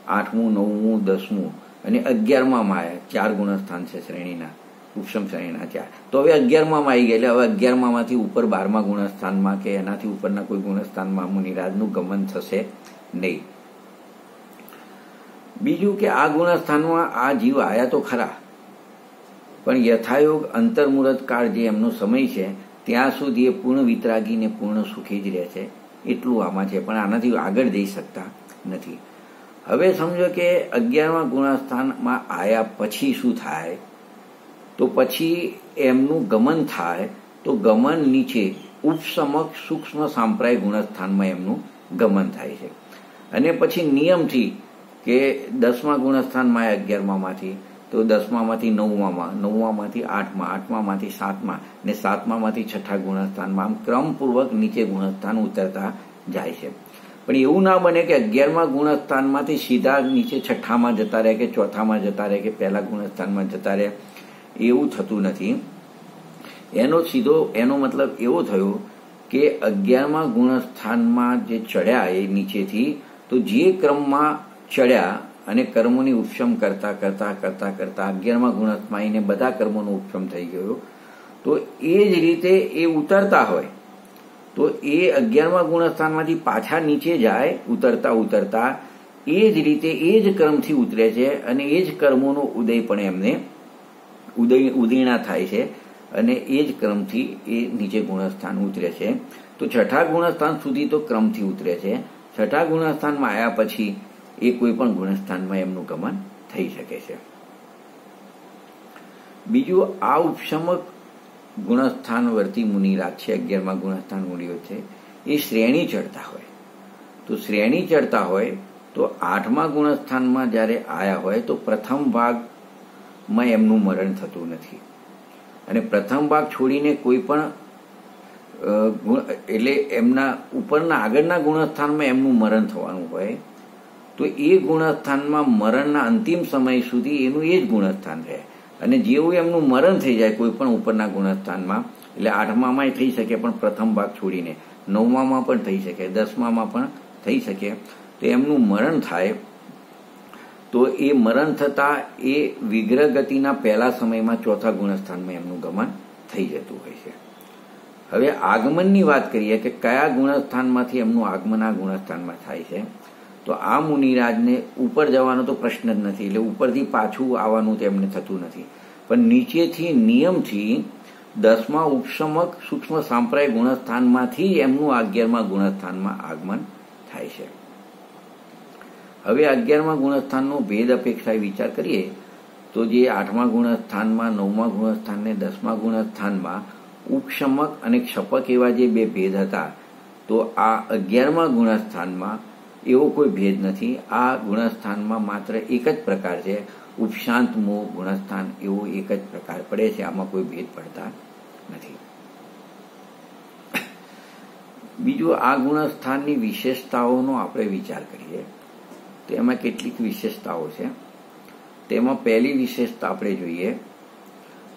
8મું, 9મું, 10મું અને 11માં આવ્યા, 4 ગુણસ્થાન છે શ્રેણીના, ઉપસમ શ્રેણીના 4. તો હવે 11માં આવી ગયા, એટલે હવે 11માંથી ઉપર 12મા ગુણસ્થાનમાં કે એનાથી ઉપરના કોઈ ગુણસ્થાનમાં મુનિરાજનું ગમન થશે નહીં. બીજું કે આ ગુણસ્થાનમાં આ જીવ આવ્યા તો ખરા, પણ યથાયોગ અંતર્મુહૂર્ત કાળ જે એમનો સમય છે ત્યાં સુધી એ પૂર્ણ વિતરાગીને પૂર્ણ સુખી જ રહે છે, એટલું આમાં છે. પણ આનાથી આગળ જઈ શકતા નથી. હવે સમજો કે 11મા ગુણસ્થાનમાં આવ્યા પછી શું થાય, તો પછી એમનું ગમન થાય, તો ગમન નીચે ઉપસમક સૂક્ષ્મ સાંપ્રાય ગુણસ્થાનમાં એમનું ગમન થાય છે. અને પછી નિયમથી કે 10મા ગુણસ્થાનમાં 11મામાંથી, તો 10મામાંથી 9મામાં, 9મામાંથી 8મા, 8મામાંથી 7મા ને 7મામાંથી 6ઠા ગુણસ્થાનમાં આમ ક્રમપૂર્વક નીચે ગુણસ્થાન ઉતરતા જાય છે. પણ એવું ના બને કે 11મા ગુણસ્થાનમાંથી સીધા નીચે 6ઠામાં જતા રહે કે 4થામાં જતા રહે કે પહેલા ગુણસ્થાનમાં જતા રહે, એવું થતું નથી. એનો મતલબ એવો થયો કે 11મા ગુણસ્થાનમાં જે ચડ્યા એ નીચેથી, તો જે ક્રમમાં ચડ્યા અને કર્મોની ઉપશમ કરતા કરતા કરતા કરતા 11મા ગુણસ્થાનમાં આવીને બધા કર્મોનો ઉપશમ થઈ ગયો, તો એ જ રીતે એ ઉતરતા હોય તો એ 11મા ગુણસ્થાનમાંથી પાછા નીચે જાય ઉતરતા ઉતરતા, એ જ રીતે એ જ ક્રમથી ઉતરે છે અને એ જ કર્મોનો ઉદય પણ એમને ઉદયણા થાય છે અને એ જ ક્રમથી એ નીચે ગુણસ્થાન ઉતરે છે. તો 6ઠા ગુણસ્થાન સુધી તો ક્રમથી ઉતરે છે. 6ઠા ગુણસ્થાનમાં આવ્યા પછી એ કોઈ પણ ગુણસ્થાનમાં એમનું ગમન થઈ શકે છે. બીજું, આ ઉપશમક ગુણસ્થાન વર્તી મુનિરાજ છે, 11મા ગુણસ્થાન મુનિઓ છે, એ શ્રેણી ચડતા હોય. તો શ્રેણી ચડતા હોય તો 8મા ગુણસ્થાનમાં જ્યારે આવ્યા હોય તો પ્રથમ ભાગમાં એમનું મરણ થતું નથી. અને પ્રથમ ભાગ છોડીને કોઈ પણ એટલે એમના ઉપરના આગળના ગુણસ્થાનમાં એમનું મરણ થવાનું હોય તો એ ગુણસ્થાનમાં મરણના અંતિમ સમય સુધી એનું એ જ ગુણસ્થાન રહે. અને જેવું એમનું મરણ થઈ જાય કોઈ પણ ઉપરના ગુણસ્થાનમાં, એટલે 8મામાં થઈ શકે પણ પ્રથમ ભાગ છોડીને, 9મામાં પણ થઈ શકે, 10મામાં પણ થઈ શકે, તો એમનું મરણ થાય તો એ મરણ થતા એ વિગ્રહ ગતિના પહેલા સમયમાં 4થા ગુણસ્થાનમાં એમનું ગમન થઈ જતું હોય છે. હવે આગમનની વાત કરીએ કે કયા ગુણસ્થાનમાંથી એમનું આગમન આ ગુણસ્થાનમાં થાય છે, તો આ મુનિરાજને ઉપર જવાનો તો પ્રશ્ન જ નથી, એટલે ઉપરથી પાછું આવવાનું તેમને થતું નથી. પણ નીચેથી નિયમથી 10મા ઉપશમક સૂક્ષ્મ સાંપ્રાય ગુણસ્થાનમાંથી એમનું 11મા ગુણસ્થાનમાં આગમન થાય છે. હવે 11મા ગુણસ્થાનનો ભેદ અપેક્ષાએ વિચાર કરીએ તો જે 8મા ગુણસ્થાનમાં, 9મા ગુણસ્થાન ને 10મા ગુણસ્થાનમાં ઉપશમક અને ક્ષપક એવા જે બે ભેદ હતા, તો આ 11મા ગુણસ્થાનમાં એવો કોઈ ભેદ નથી. આ ગુણસ્થાનમાં માત્ર એક જ પ્રકાર છે, ઉપશાંત મોહ ગુણસ્થાન, એવો એક જ પ્રકાર પડે છે, આમાં કોઈ ભેદ પડતા નથી. બીજું, આ ગુણસ્થાનની વિશેષતાઓનો આપણે વિચાર કરીએ તો એમાં કેટલીક વિશેષતાઓ છે. તેમાં પહેલી વિશેષતા આપણે જોઈએ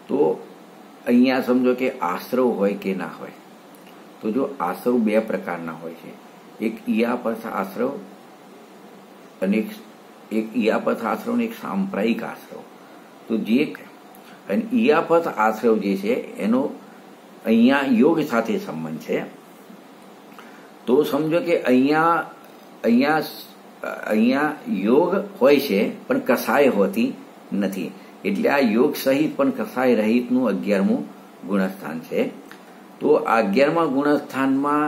તો અહીંયા સમજો કે આશ્રવ હોય કે ના હોય, તો જો આશ્રવ બે પ્રકારના હોય છે, એક ઈયાપથ આશ્રવ અને એક ઈયાપથ આશ્રવ અને એક સાંપ્રાયિક આશ્રવ. તો જે અને ઈયાપથ આશ્રવ જે છે એનો અહીંયા યોગ સાથે સંબંધ છે. તો સમજો કે અહીંયા યોગ હોય છે પણ કસાય હોતી નથી, એટલે આ યોગ સહિત પણ કસાય રહિતનું 11મું ગુણસ્થાન છે. તો આ 11મા ગુણસ્થાનમાં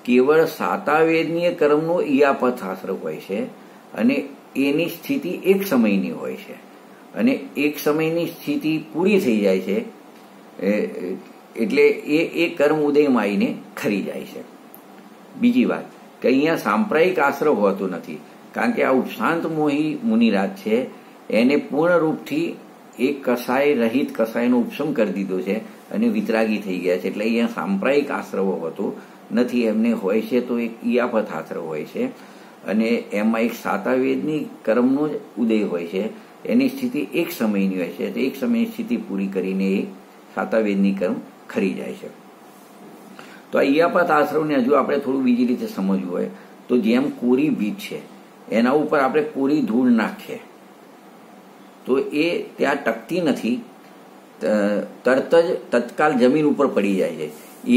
કેવળ સાતાવેદનીય કર્મનો ઈયાપથ આશ્રવ હોય છે અને એની સ્થિતિ એક સમયની હોય છે અને એક સમયની સ્થિતિ પૂરી થઈ જાય છે એટલે એ કર્મ ઉદયમાં આવીને ખરી જાય છે. બીજી વાત કે અહીંયા સાંપ્રાયિક આશ્રવ હોતો નથી, કારણ કે આ ઉપશાંત મોહી મુનિરાજ છે, એને પૂર્ણ રૂપથી એક કસાય રહિત કસાયનો ઉપશમ કરી દીધો છે અને વિતરાગી થઈ ગયા છે, એટલે અહીંયા સાંપ્રાયિક આશ્રવો હોતો નથી. એમને હોય છે તો એક ઈયાપથ આશ્રવ હોય છે અને એમાં એક સાતાવેદની કર્મનો જ ઉદય હોય છે, એની સ્થિતિ એક સમયની હોય છે, તો એક સમયની સ્થિતિ પૂરી કરીને એ સાતાવેદની કર્મ ખરી જાય છે. તો આ ઈયાપથ આશ્રવને હજુ આપણે થોડું બીજી રીતે સમજવું હોય તો જેમ કોરી ભીત છે એના ઉપર આપણે કોરી ધૂળ નાખીએ તો એ ત્યાં ટકતી નથી, તરત જ તત્કાલ જમીન ઉપર પડી જાય છે.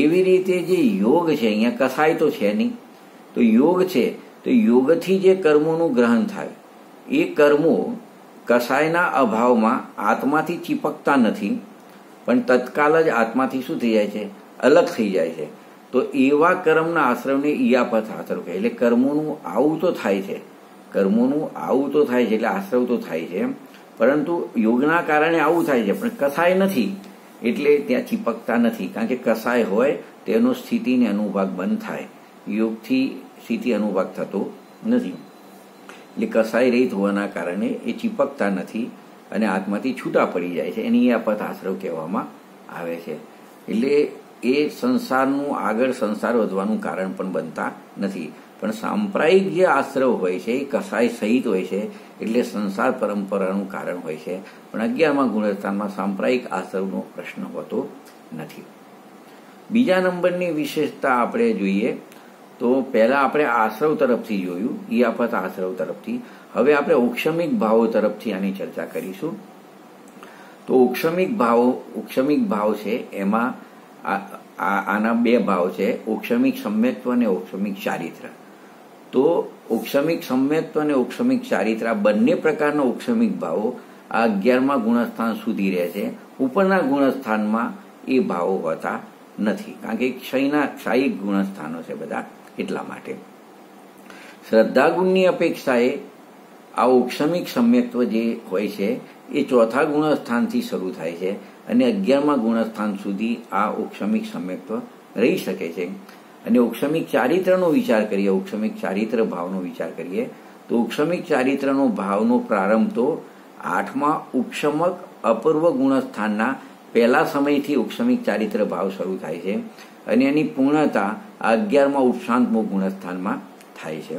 એવી રીતે જે યોગ છે, અહીંયા કસાય તો છે નહીં, તો યોગ છે, તો યોગથી જે કર્મોનું ગ્રહણ થાય એ કર્મો કસાયના અભાવમાં આત્માથી ચીપકતા નથી પણ તત્કાલ જ આત્માથી શું થઈ જાય છે, અલગ થઈ જાય છે. તો એવા કર્મના આશ્રવને ઈયાપથ આશ્રવ કહે. એટલે કર્મોનું આવું તો થાય છે, કર્મોનું આવું તો થાય છે, એટલે આશ્રવ તો થાય છે, પરંતુ યોગના કારણે આવું થાય છે, પણ કસાય નથી એટલે ત્યાં ચીપકતા નથી. કારણ કે કસાય હોય તેનો સ્થિતિને અનુભાગ બંધ થાય, યોગથી સ્થિતિ અનુભાગ થતો નથી. એટલે કસાય રહિત હોવાના કારણે એ ચીપકતા નથી અને આત્માથી છૂટા પડી જાય છે. એની આપત આશ્રવ કહેવામાં આવે છે. એટલે એ સંસારનું આગળ સંસાર વધવાનું કારણ પણ બનતા નથી. પણ સાંપ્રાયિક જે આશ્રવ હોય છે એ કસાય સહિત હોય છે, એટલે સંસાર પરંપરાનું કારણ હોય છે. પણ 11મા ગુણસ્થાનમાં સાંપ્રાયિક આશ્રવનો પ્રશ્ન હોતો નથી. બીજા નંબરની વિશેષતા આપણે જોઈએ તો પહેલા આપણે આશ્રવ તરફથી જોયું, ઈયાપત આશ્રવ તરફથી. હવે આપણે ઔક્ષમિક ભાવો તરફથી આની ચર્ચા કરીશું. તો ઔક્ષમિક ભાવ છે, એમાં આના બે ભાવ છે, ઔક્ષમિક સમ્યક્ત્વ અને ઔક્ષમિક ચારિત્ર. તો ઔક્ષમિક સમ્યક્ત્વ અને ઔક્ષમિક ચારિત્ર આ બંને પ્રકારના ઔક્ષમિક ભાવો આ 11મા ગુણસ્થાન સુધી રહે છે. ઉપરના ગુણસ્થાનમાં એ ભાવો હોતા નથી, કારણ કે ક્ષયિક ગુણસ્થાનો છે બધા, એટલા માટે. શ્રદ્ધા ગુણની અપેક્ષાએ આ ઔક્ષમિક સમ્યક્ત્વ જે હોય છે એ ચોથા ગુણસ્થાનથી શરૂ થાય છે અને 11મા ગુણસ્થાન સુધી આ ઔક્ષમિક સમ્યક્ત્વ રહી શકે છે. અને ઔક્ષમિક ચારિત્રનો વિચાર કરીએ, ઔક્ષમિક ચારિત્ર ભાવનો વિચાર કરીએ તો ઔક્ષમિક ચારિત્રનો ભાવનો પ્રારંભ તો 8મા ઉપશમક અપૂર્વ ગુણસ્થાનના પહેલા સમયથી ઔક્ષમિક ચારિત્ર ભાવ શરૂ થાય છે અને એની પૂર્ણતા આ 11મા ઉપશાંતમુખ ગુણસ્થાનમાં થાય છે.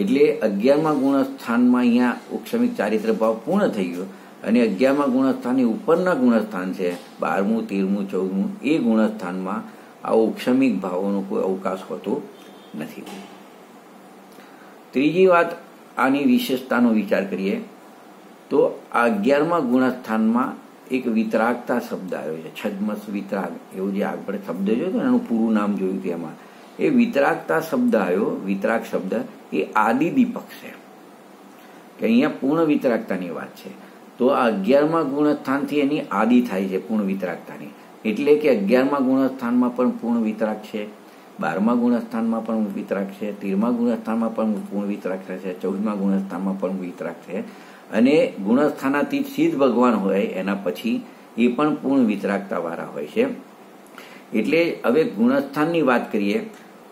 એટલે 11મા ગુણસ્થાનમાં અહીંયા ઔક્ષમિક ચારિત્ર ભાવ પૂર્ણ થઈ ગયો અને 11મા ગુણસ્થાનની ઉપરના ગુણસ્થાન છે 12મું, 13મું, 14મું, એ ગુણસ્થાનમાં આ ઔક્ષમિક ભાવોનો કોઈ અવકાશ હોતો નથી. ત્રીજી વાત, આની વિશેષતાનો વિચાર કરીએ તો આ 11મા ગુણસ્થાનમાં એક વિતરાગતા શબ્દ આવ્યો છે, છદ્મસ વિતરાગ એવો જે આપણે શબ્દ જોયો હતો, એનું પૂરું નામ જોયું તેમાં એ વિતરાગતા શબ્દ આવ્યો. વિતરાગ શબ્દ એ આદિ દીપક છે, કે અહીંયા પૂર્ણ વિતરાગતાની વાત છે. તો આ 11મા ગુણસ્થાનથી એની આદિ થાય છે પૂર્ણ વિતરાગતાની. એટલે કે 11મા ગુણસ્થાનમાં પણ પૂર્ણ વિતરાગ છે, 12મા ગુણસ્થાનમાં પણ વિતરાગ છે, 13મા ગુણસ્થાનમાં પણ પૂર્ણ વિતરાગ છે, 14મા ગુણસ્થાનમાં પણ વિતરાગ છે, અને ગુણસ્થાનાતીત સિદ્ધ ભગવાન હોય એના પછી એ પણ પૂર્ણ વિતરાગતા વાળા હોય છે. એટલે હવે ગુણસ્થાનની વાત કરીએ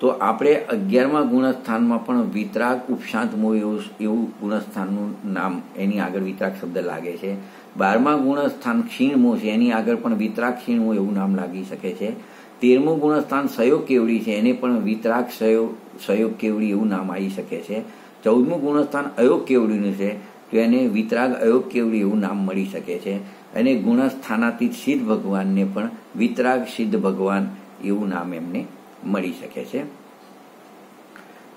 તો આપણે 11મા ગુણસ્થાનમાં પણ વિતરાગ ઉપશાંત મોહ એવું ગુણસ્થાનનું નામ એની આગળ વિતરાગ શબ્દ લાગે છે. 12મા ગુણસ્થાન ક્ષીણ મોહ છે, એની આગળ પણ વિતરાગ ક્ષીણ મોહ એવું નામ લાગી શકે છે. 13મું ગુણસ્થાન સયોગ કેવડી છે, એને પણ વિતરાગ સયોગ કેવડી એવું નામ આવી શકે છે. 14મું ગુણસ્થાન અયોગ કેવડીનું છે, તો એને વિતરાગ અયોગ કેવડી એવું નામ મળી શકે છે. અને ગુણસ્થાનાતીત સિદ્ધ ભગવાનને પણ વિતરાગ સિદ્ધ ભગવાન એવું નામ એમને મળી શકે છે.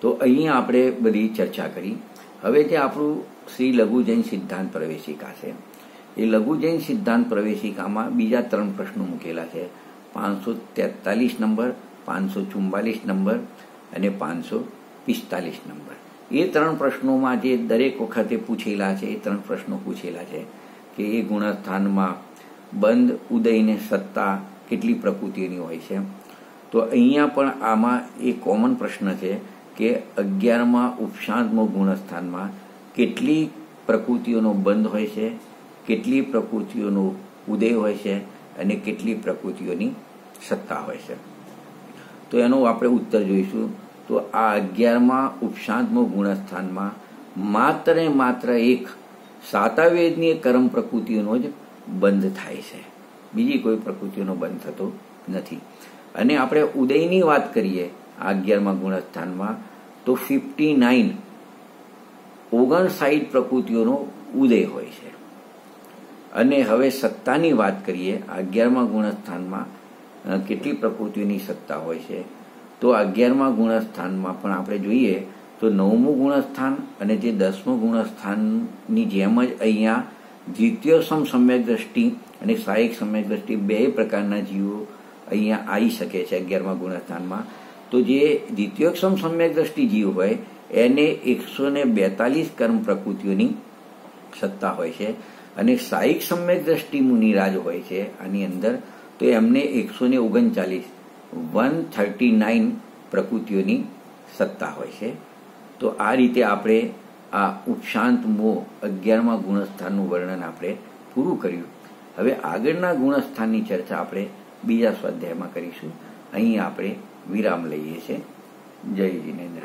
તો અહીંયા આપણે બધી ચર્ચા કરી. હવે જે આપણું શ્રી લઘુ જૈન સિદ્ધાંત પ્રવેશિકા છે, એ લઘુ જૈન સિદ્ધાંત પ્રવેશિકામાં બીજા 3 પ્રશ્નો મૂકેલા છે, 543 નંબર, 544 નંબર અને 545 નંબર. એ 3 પ્રશ્નોમાં જે દરેક વખતે પૂછેલા છે, એ 3 પ્રશ્નો પૂછેલા છે કે એ ગુણસ્થાનમાં બંધ, ઉદયને સત્તા કેટલી પ્રકૃતિની હોય છે. તો અહીંયા પણ આમાં એક કોમન પ્રશ્ન છે કે 11મા ઉપશાંતમુખ ગુણસ્થાનમાં કેટલી પ્રકૃતિઓનો બંધ હોય છે, કેટલી પ્રકૃતિઓનો ઉદય હોય છે અને કેટલી પ્રકૃતિઓની સત્તા હોય છે. તો એનો આપણે ઉત્તર જોઈશું. તો આ 11મા ઉપશાંતમુખ ગુણસ્થાનમાં માત્ર ને માત્ર એક સાતાવેદની કર્મ પ્રકૃતિઓનો જ બંધ થાય છે, બીજી કોઈ પ્રકૃતિઓનો બંધ થતો નથી. અને આપણે ઉદયની વાત કરીએ આ 11મા ગુણસ્થાનમાં તો 59 પ્રકૃતિઓનો ઉદય હોય છે. અને હવે સત્તાની વાત કરીએ આ 11મા ગુણસ્થાનમાં કેટલી પ્રકૃતિઓની સત્તા હોય છે. તો 11મા ગુણસ્થાનમાં પણ આપણે જોઈએ તો 9મું ગુણસ્થાન અને જે 10મું ગુણસ્થાનની જેમ જ અહીંયા દ્વિતીયોક્ષમ સમ્યક દ્રષ્ટિ અને સાહિક સમ્યક દ્રષ્ટિ બે પ્રકારના જીવો અહીંયા આવી શકે છે 11મા ગુણસ્થાનમાં. તો જે દ્વિતીયોક્ષમ સમ્યક દ્રષ્ટિ જીવ હોય એને 142 કર્મ પ્રકૃતિઓની સત્તા હોય છે, અને સાહિક સમ્યક દ્રષ્ટિ મુનિરાજ હોય છે આની અંદર, તો એમને 139 પ્રકૃતિઓની સત્તા હોય છે. તો આ રીતે આપણે આ ઉપશાંત મોહ 11મા ગુણસ્થાનનું વર્ણન આપણે પૂરું કર્યું. હવે આગળના ગુણસ્થાનની ચર્ચા આપણે બીજા સ્વાધ્યાયમાં કરીશું. અહીં આપણે વિરામ લઈએ છીએ. જય જિનેન્દ્ર.